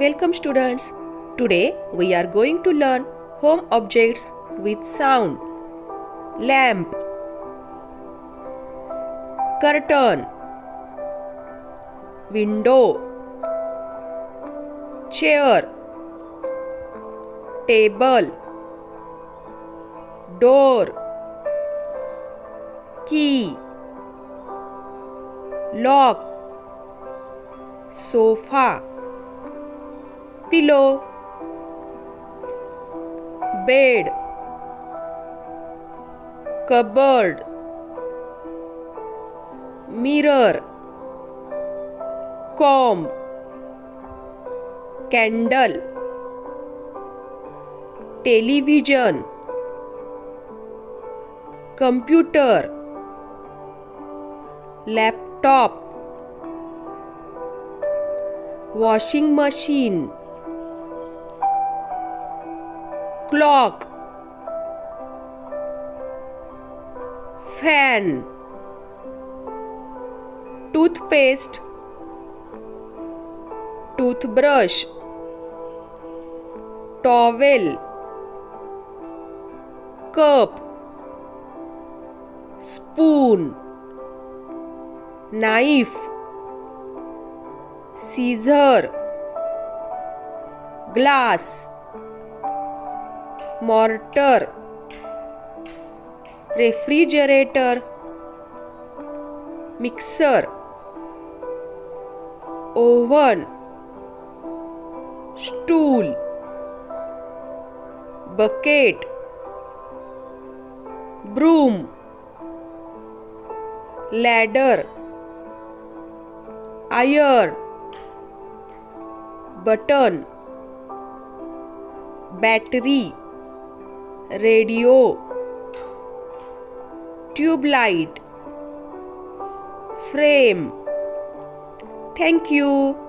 Welcome students. Today we are going to learn home objects with sound. Lamp, curtain, window, chair, table, door, key, lock, sofa, pillow, bed, cupboard, mirror, comb, candle, television, computer, laptop, washing machine, clock, fan, toothpaste, toothbrush, towel, cup, spoon, knife, scissor, glass, mortar, refrigerator, mixer, oven, stool, bucket, broom, ladder, iron, button, battery, radio, tube light, frame. Thank you.